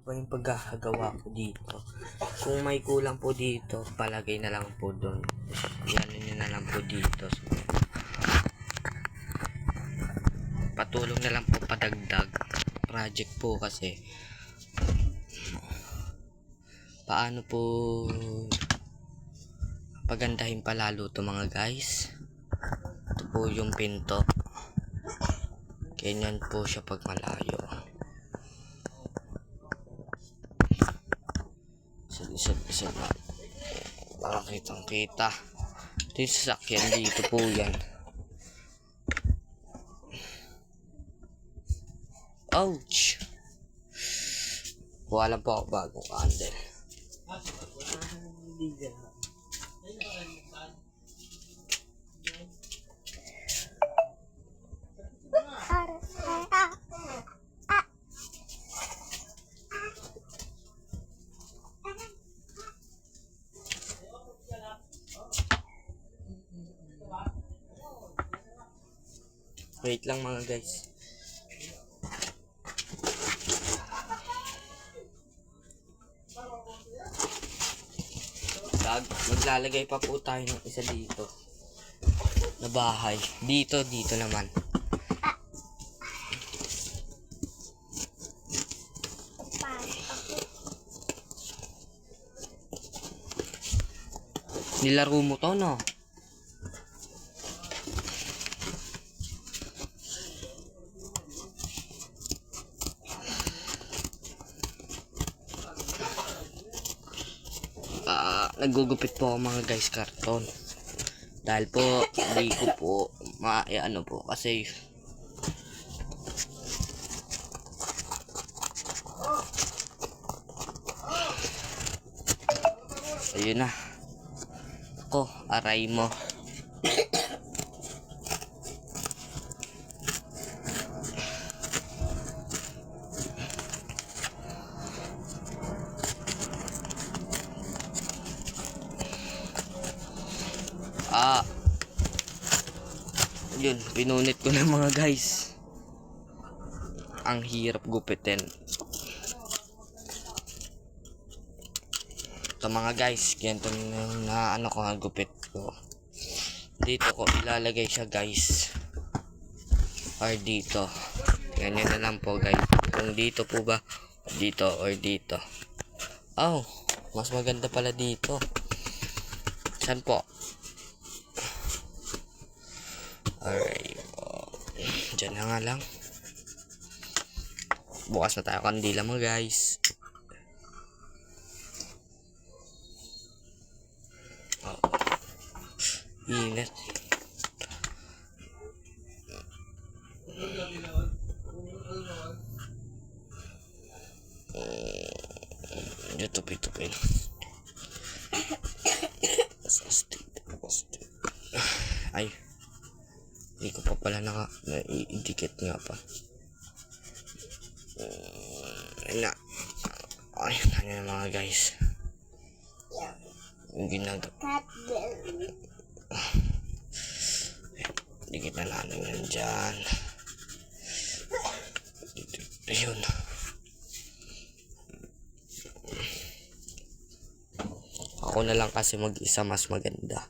po yung paggagawa ko dito. Kung may kulang po dito, palagay na lang po doon. Yan nyo na lang po dito. So, patulong na lang po padagdag project po kasi paano po pagandahin palalo to mga guys. Ito po yung pinto, ganyan po siya pag malayo. Isa na para kitang kita. Ito yung sasakyan dito po yan. Ouch! Wala po ako bagong candle. Wait lang mga guys. Maglalagay pa po tayo ng isa dito na bahay. Dito naman. Nilaro mo to, no? Nagugupit po ako mga guys karton. Dahil po hindi ko po ano po kasi ayun na. Ako, aray mo. Yun, pinunit ko na mga guys. Ang hirap gupitin. Ito mga guys, ganito na ano ko ang gupit ko. Dito ko ilalagay siya guys. Or dito. Ganyan na lang po guys. Kung dito po ba, dito or dito. Oh, mas maganda pala dito. Saan po? Alright. Diyan na nga lang. Bukas na tayo kandila mga guys. Ingat. Diyan tupi-tupi. Ay. Hindi ko pa pala na-idikit nga pa. Ayun na. Ayun na mga guys. Yung ginagawa. Dikit na natin yan dyan. Ayun. Ako na lang kasi mag-isa mas maganda.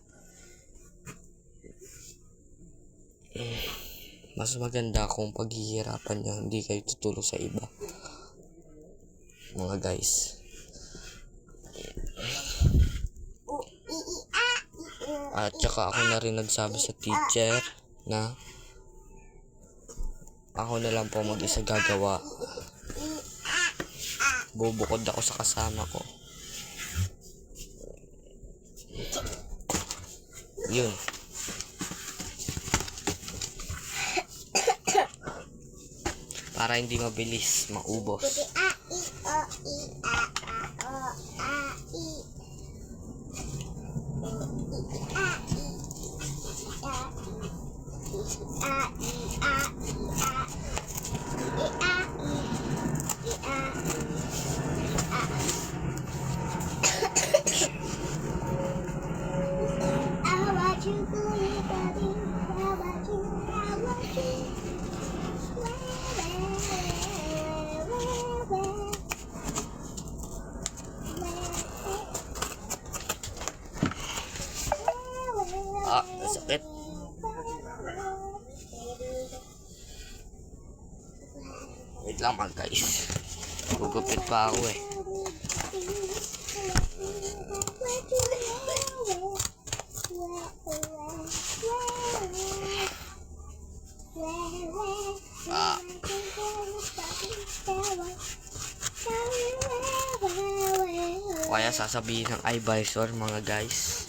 Mas maganda kung paghihirapan nyo, hindi kayo tutulong sa iba. Mga guys. At saka ako na rin nagsabi sa teacher na ako na lang po mag-isa gagawa. Bubukod ako sa kasama ko. Yun. Para hindi mabilis maubos. naman guys. Gugupit pa ako eh. Kaya sasabihin ng iBisor mga guys.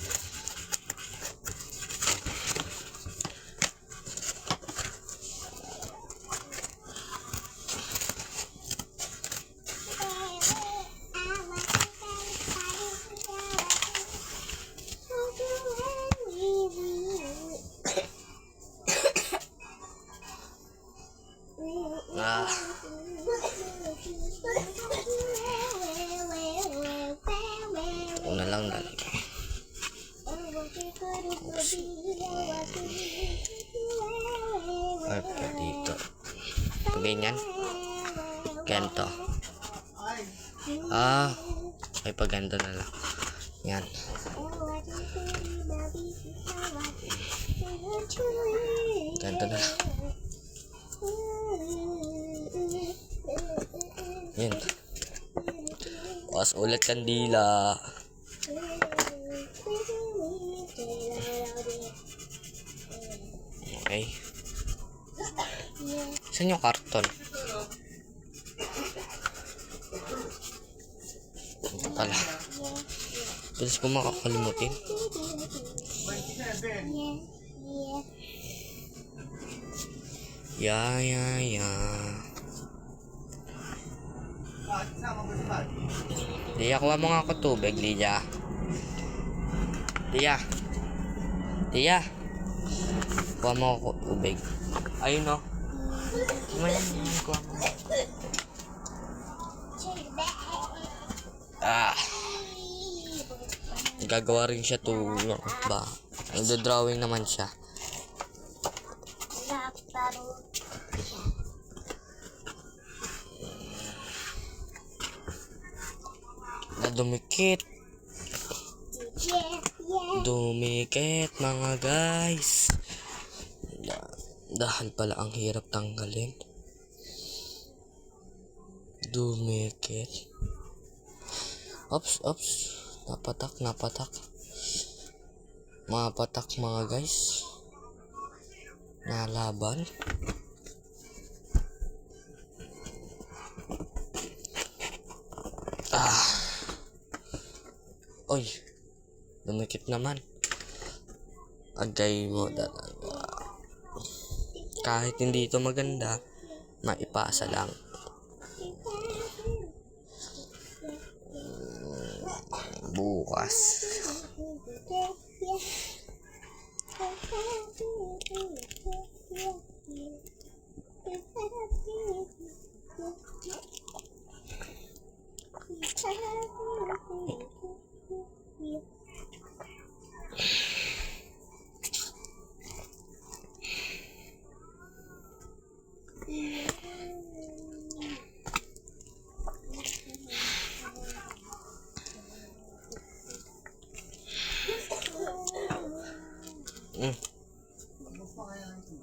Una lang lalagay. Perfect dito. Ganyan. Ganto. Ay paganda na lang. Yan. Ganto na lang. Yan. Bukas ulit kandila. Okay. Saan yung karton? Ito pala. Bilis ko makakalimutin. Ya. Lia, kuha mo nga ako tubig, Lia. Lia. Kuha mo ako tubig. Ayun o. Kuha mo. Gagawa rin siya tulong ba? Nagdo-drawing naman siya. Dumikit mga guys. Dahil pala ang hirap tanggalin. Dumikit. Ops. Napatak. Mapatak mga guys. Nalaban. Oy. Dumikit naman. Agay mo talaga. Kahit hindi ito maganda, maipasa lang. Bukas.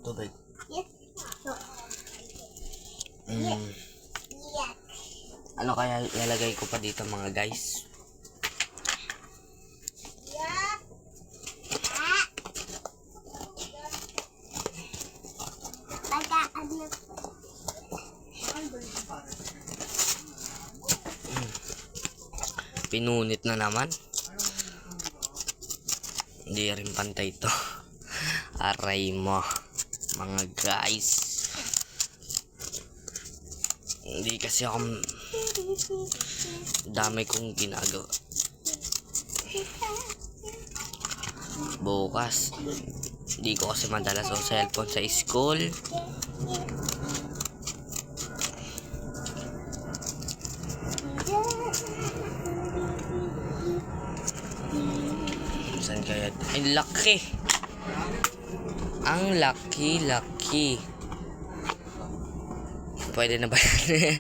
Tubig. Ano kaya ilalagay ko pa dito mga guys? Pinunit na naman. Hindi rin pantay ito. Aray mo mga guys. Hindi kasi ako dami kong ginagawa. Bukas hindi ko kasi madalas sa cellphone sa school. Saan kaya? Ay, laki. Ang laki. Pwede na ba yan?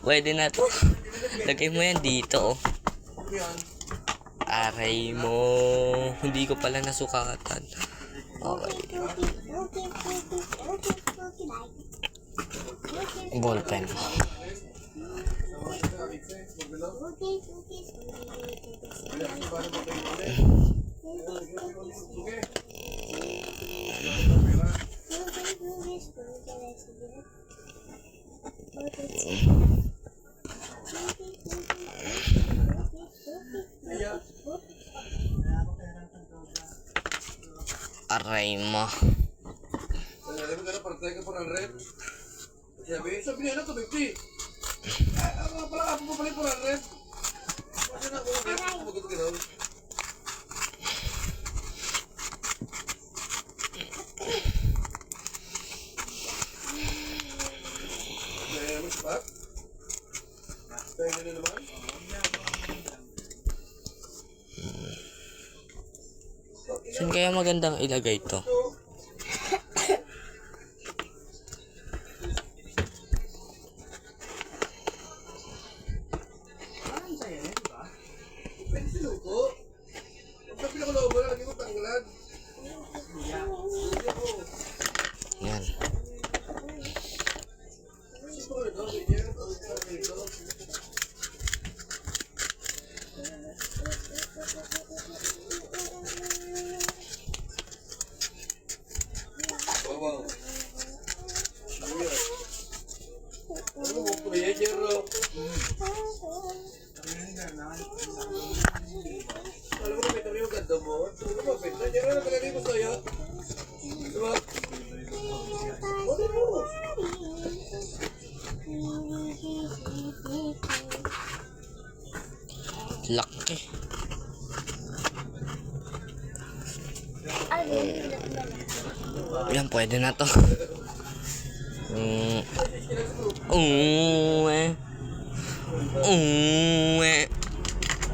Pwede na to. Lagay mo yan dito. Aray mo. Hindi ko pala nasukatan. Okay. Ballpen. Aray mo. Sabi niya na to, 50. Ano pala ako papalit po ng rep? Kasi na ako, magkagalaw. Mas pa? Tayo na naman? Saan kaya magandang ilagay to? Yan. Alam mo, may tabi yung ganda mo. Ano ba, penta? Diyan na nagalagay ko sa'yo. Diba? Ano mo? Laki. Yan, pwede na to.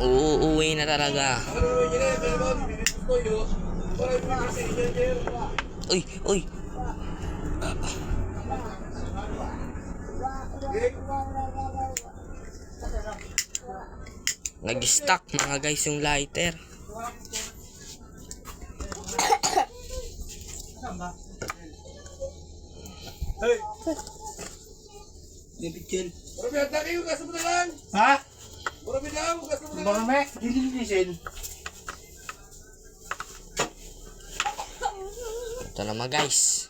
Uuwi na talaga. Ano naman yun eh? Kaya ba, bibibis ko yun? Para bibibis sa inyo, Jer. Uy, uy. Nag-stuck mga guys yung lighter. Hey! David Kel. Marami handa kayo, gasto mo na lang. Ha? Marami lang, gasto mo na lang. Marami? Dililisin. Ito naman guys.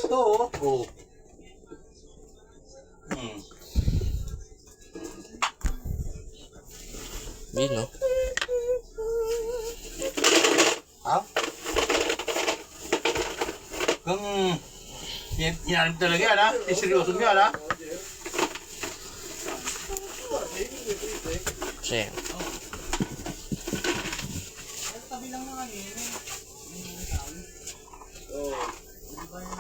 Ito oh. Oh. Yun no. Ha? Kung hinahanap talaga yan ha? Seryoso mo yan ha? Kasi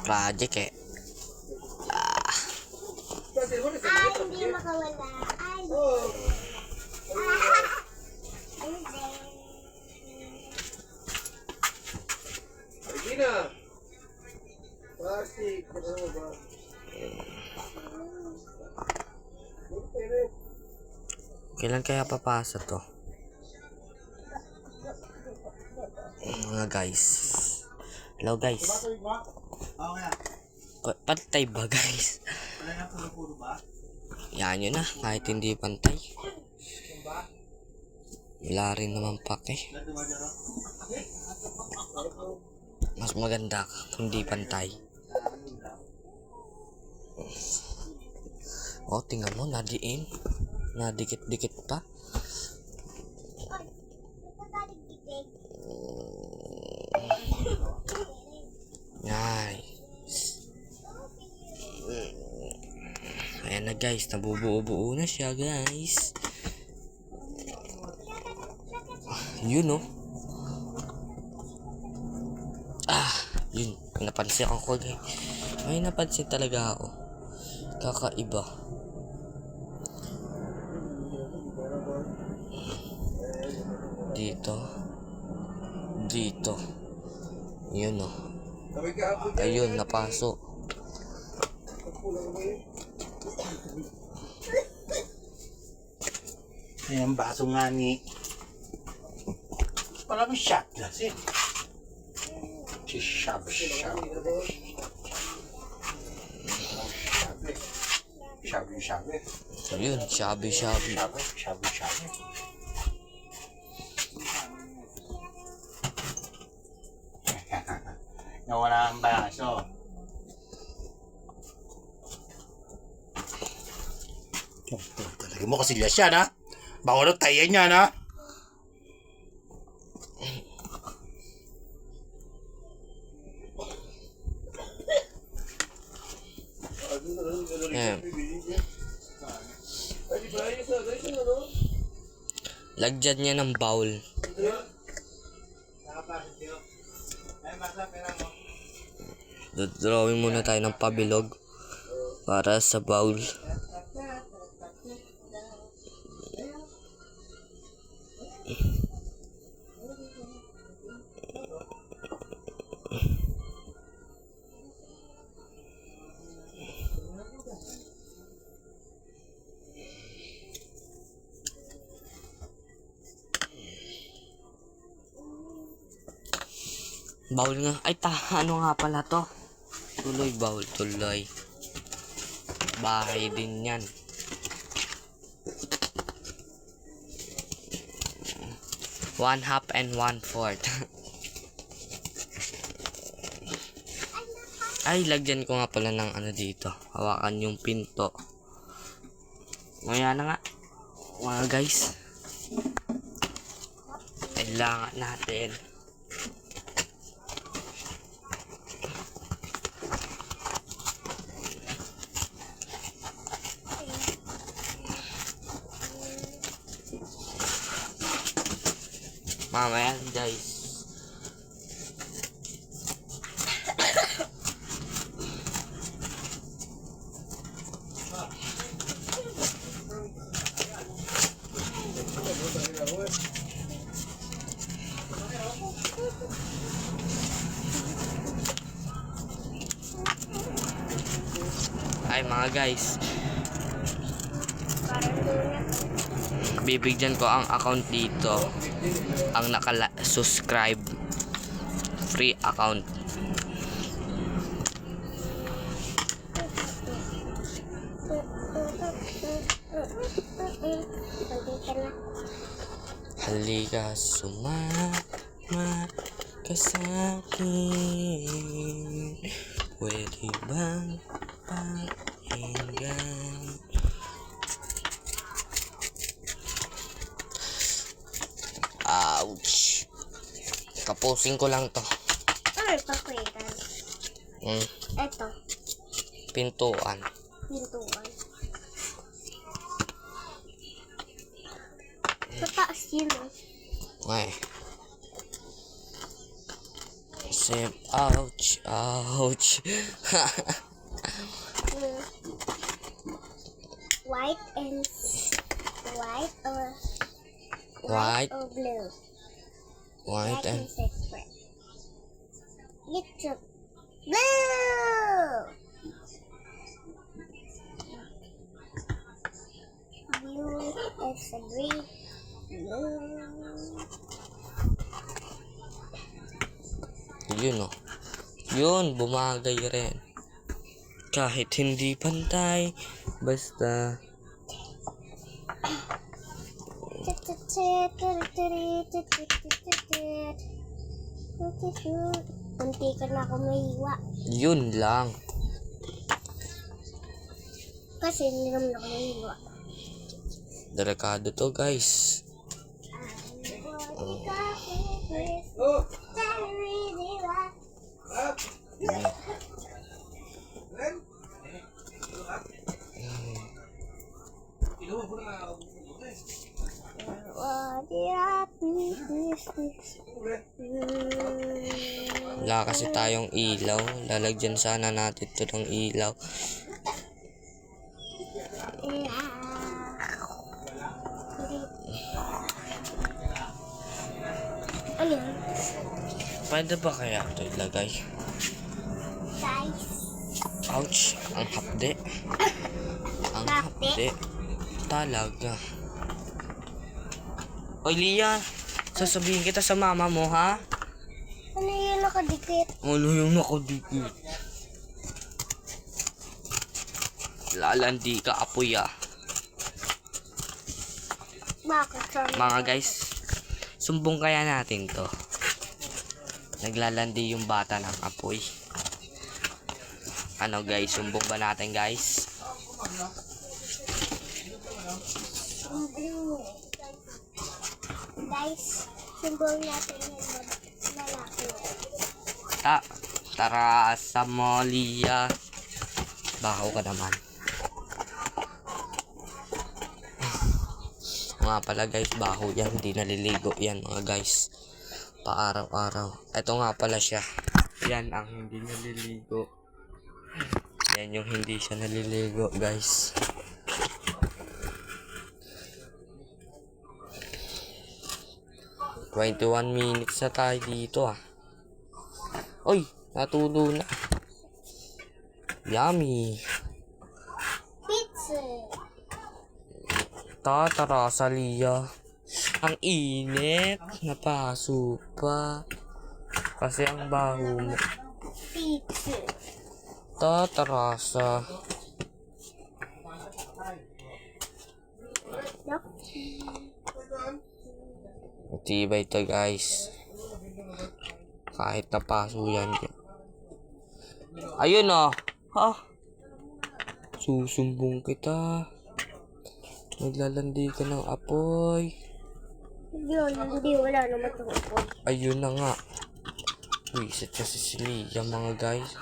project eh. Hindi makawala. Ay, Regina. Plastic. Ano ba? Kailan kaya papasa to? Mga guys. Hello guys. Pantay ba guys? Yan yun na. Kahit hindi pantay. Wala rin naman pake. Mas maganda kung hindi pantay. Oh, tingnan mo, nadiin. Nadikit-dikit pa. Nice. Ayan na guys, nabubuo-buo na siya guys. Yun oh. Yun. Napansin ako guys. May napansin talaga ako. Kakaiba. Dito. Dito. Yun oh. Ayun, napasok. Ayan, baso nga ni. Parang shot glass eh. Shabi. So yun, shabi. Nawala ang baso. Talaga mo kasi yan, ha? Bawal ang tayan yan, ha? Ayan. Lagyan niya ng bowl. Drawing muna tayo ng pabilog para sa bowl. Bowl nga. Ay, ano nga pala to? Tuloy, bowl. Tuloy. Bahay din yan. One half and 1/4. Ay, lagyan ko nga pala ng ano dito. Hawakan yung pinto. Maya na nga. Mga guys. Kailangan natin. Mamaya guys. Ay mga guys, bibigyan ko ang account dito, ang subscribe free account. Halika, sumama ka sa'kin. Pwede bang pakinggan? Ouch! Kapusin ko lang to. Ano yung pakwitan? Eto, Pintuan. pintuan. Sa taas yun eh. Ay. Sip. Ouch. Ouch. White or White. or blue. White and separate. It's a blue. Blue is a green. Blue. yun oh. Yun, bumagay rin. Kahit hindi pantay, basta Munti ka na ako mahiwa. yun lang. Kasi hindi naman ako mahiwa. Delikado to guys. Oh! Ren? Ilo mo na. Wala kasi tayong ilaw. Lalagyan sana natin to ng ilaw. Ano yun? Pwede ba kaya ito ilagay? Guys. Ouch! Ang hapde. Ang hapde. Talaga. Oy, Lia. Sasabihin kita sa mama mo, ha? Ano yun yung nakadikit? Ano yung nakadikit? Lalandi ka apoy ah. Bakit? Sorry. Mga guys, sumbong kaya natin to. Naglalandi yung bata ng apoy. Ano guys, sumbong ba natin guys? Guys, simbol natin yung lalaki. Tara sa Molia. Bakaw ka naman. Nga pala guys, baho yan. Hindi naliligo yan mga guys. Paaraw-araw. Ito nga pala siya. Yan ang hindi naliligo. Yan yung hindi siya naliligo guys. "21 minutes na tayo dito ah. Oy, natulo na. Yummy. Pizza. Tara sa Lia. Ang init. Napaso pa. Kasi ang baho mo. Pizza. Tatarasa. Yup. Matibay to guys. Kahit napaso yan. Ayun oh. Ha? Susumbong kita. Naglalandi ka ng apoy. Yun, hindi wala naman itong apoy. Ayun na nga. Wisit kasi si Lia mga guys.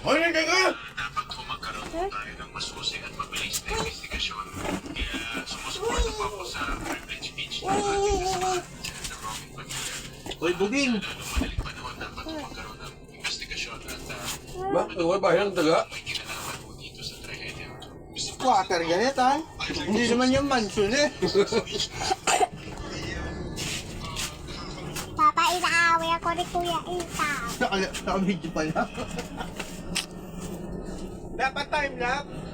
Hoy, teka! Hoy, buging! Ba? Ang bahay ng daga? Quarter ganit ha? Hindi naman yung mansion eh. Papa, inaaway ako ni Kuya Isa. Naka-video pala. Dapat time lapse.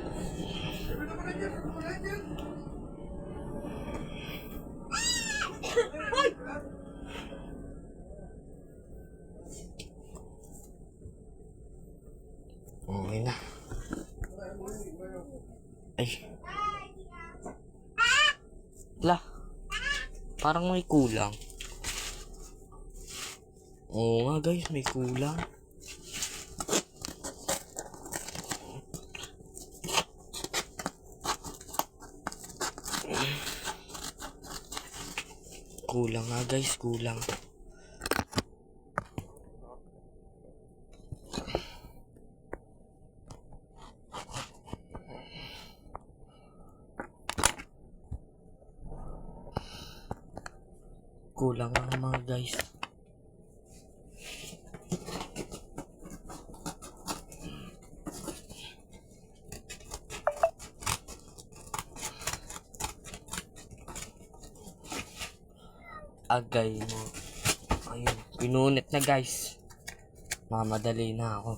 Okay na. Ay. Lah. Parang may kulang. Oo nga guys, may kulang. Kulang nga guys, kulang. Kulang nga mga guys. Agay mo. Ayun, pinunit na guys. Mamadali na ako.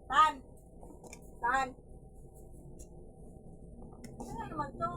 Tan! Tan! Ano naman to?